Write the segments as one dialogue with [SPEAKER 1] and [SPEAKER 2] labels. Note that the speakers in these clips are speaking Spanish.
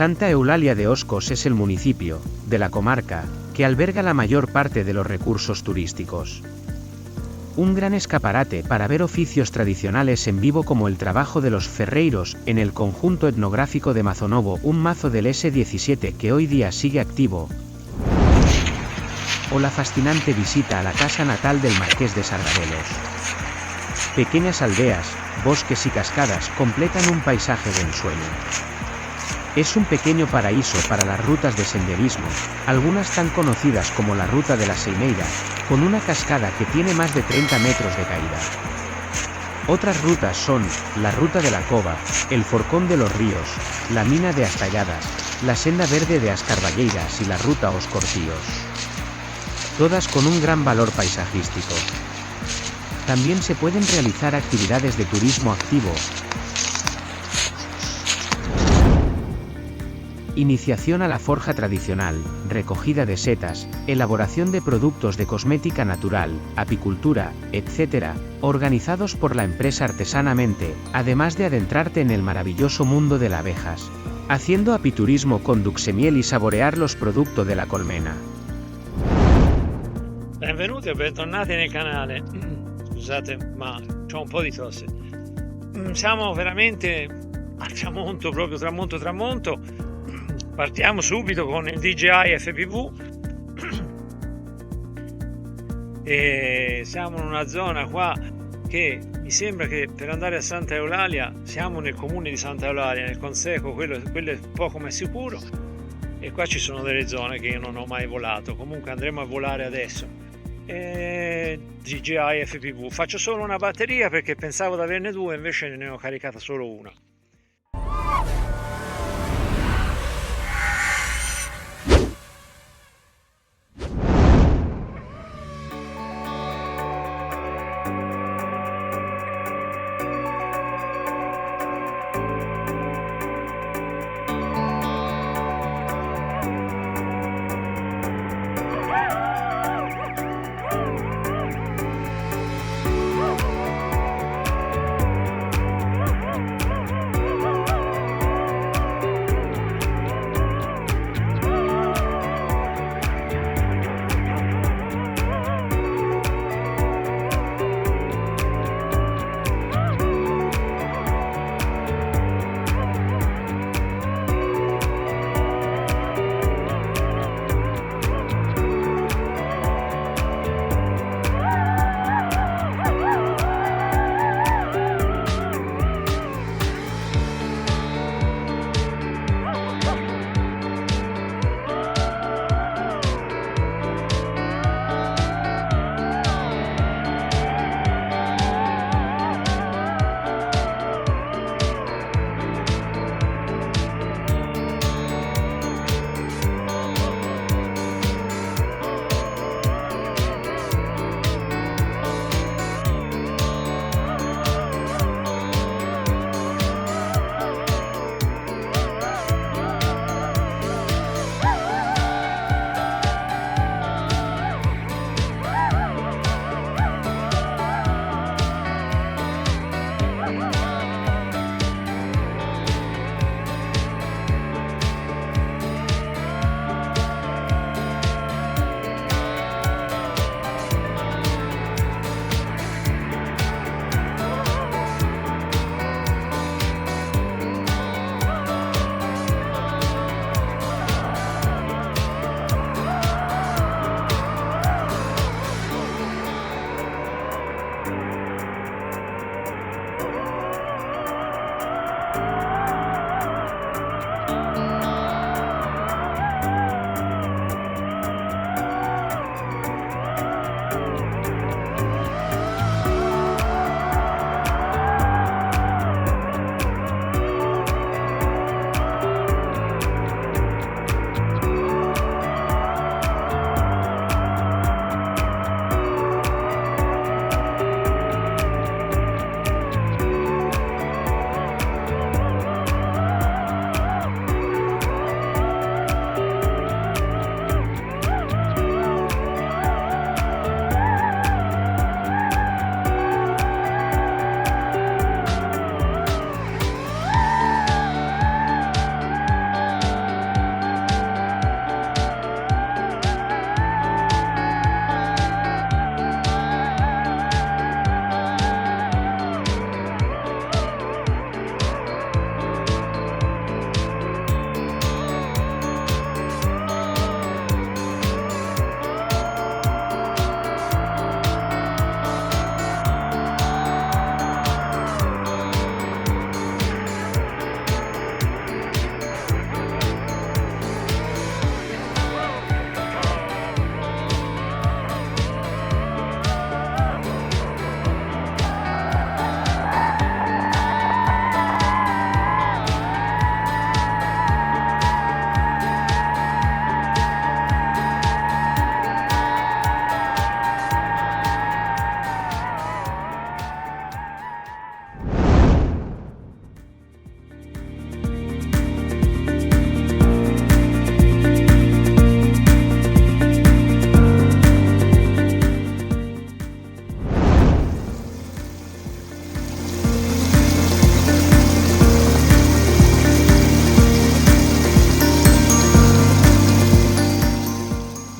[SPEAKER 1] Santa Eulalia de Oscos es el municipio, de la comarca, que alberga la mayor parte de los recursos turísticos. Un gran escaparate para ver oficios tradicionales en vivo como el trabajo de los ferreiros en el conjunto etnográfico de Mazonovo, un mazo del S-17 que hoy día sigue activo, o la fascinante visita a la casa natal del Marqués de Sargadelos. Pequeñas aldeas, bosques y cascadas completan un paisaje de ensueño. Es un pequeño paraíso para las rutas de senderismo, algunas tan conocidas como la Ruta de la Seimeira, con una cascada que tiene más de 30 metros de caída. Otras rutas son, la Ruta de la Cova, el Forcón de los Ríos, la Mina de Astalladas, la Senda Verde de Ascarballeiras y la Ruta Os Cortíos. Todas con un gran valor paisajístico. También se pueden realizar actividades de turismo activo, iniciación a la forja tradicional, recogida de setas, elaboración de productos de cosmética natural, apicultura, etc., organizados por la empresa artesanamente, además de adentrarte en el maravilloso mundo de las abejas, haciendo apiturismo con duxemiel y saborear los productos de la colmena.
[SPEAKER 2] Benvenuti e bentornati nel canale. Scusate, ma c'ho un po' di tosse. Siamo veramente al tramonto, proprio tramonto. Partiamo subito con il DJI FPV e siamo in una zona qua che mi sembra che per andare a Santa Eulalia siamo nel comune di Santa Eulalia, nel Conseco, quello è poco ma sicuro, e qua ci sono delle zone che io non ho mai volato. Comunque andremo a volare adesso. DJI FPV, faccio solo una batteria perché pensavo di averne due, invece ne ho caricata solo una.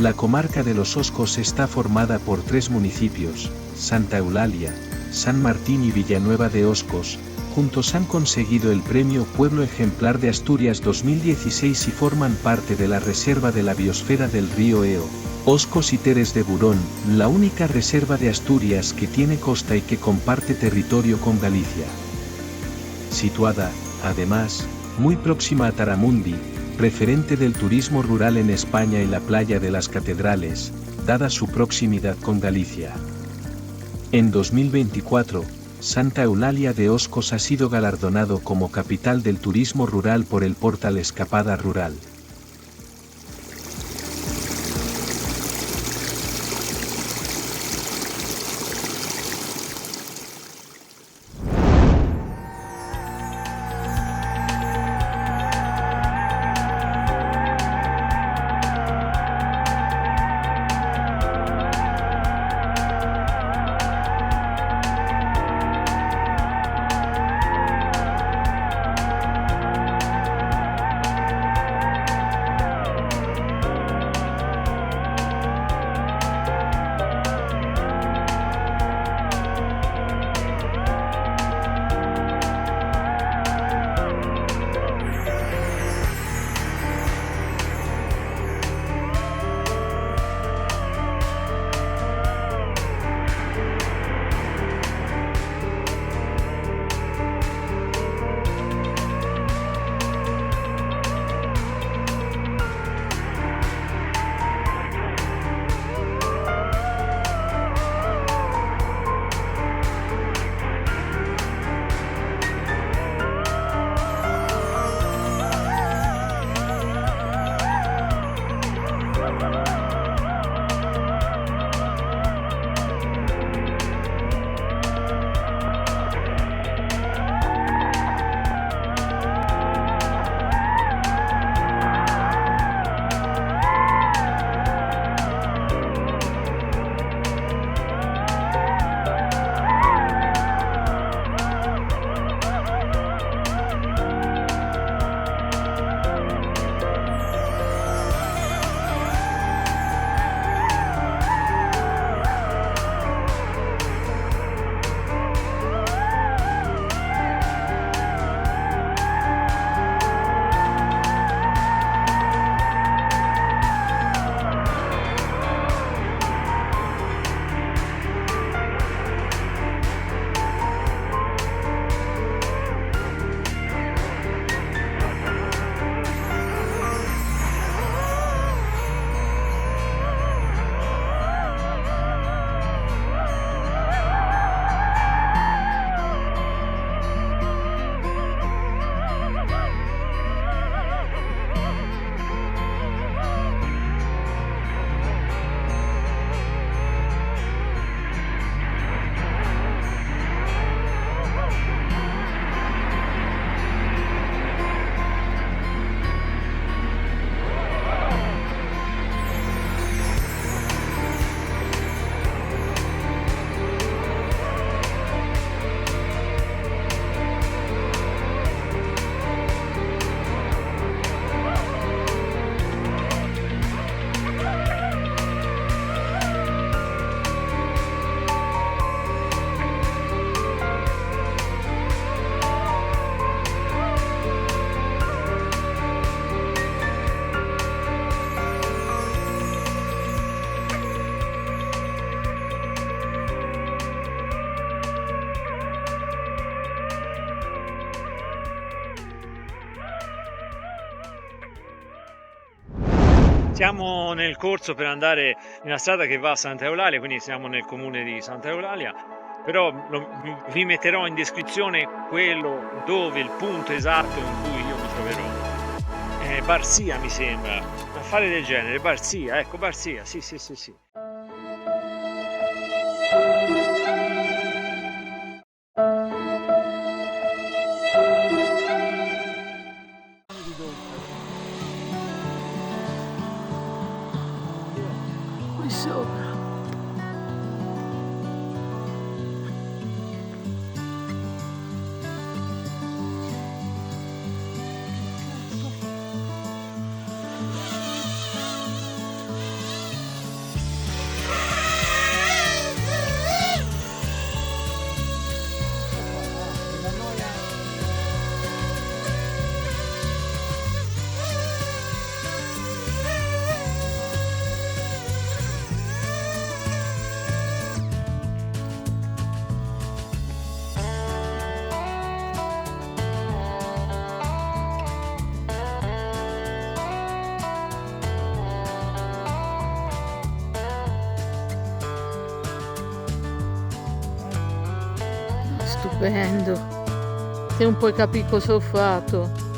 [SPEAKER 3] La comarca de los Oscos está formada por 3 municipios, Santa Eulalia, San Martín y Villanueva de Oscos. Juntos han conseguido el premio Pueblo Ejemplar de Asturias 2016 y forman parte de la Reserva de la Biosfera del Río Eo, Oscos y Teres de Burón, la única reserva de Asturias que tiene costa y que comparte territorio con Galicia. Situada, además, muy próxima a Taramundi, referente del turismo rural en España y la playa de las Catedrales, dada su proximidad con Galicia. En 2024, Santa Eulalia de Oscos ha sido galardonado como capital del turismo rural por el portal Escapada Rural.
[SPEAKER 2] Siamo nel corso per andare nella strada che va a Santa Eulalia, quindi siamo nel comune di Santa Eulalia, però vi metterò in descrizione quello dove, il punto esatto in cui io mi troverò. Barsia mi sembra, affare del genere, Barsia, ecco Barsia, sì.
[SPEAKER 4] Qui sopra. Stupendo. Te non puoi capire cosa ho fatto.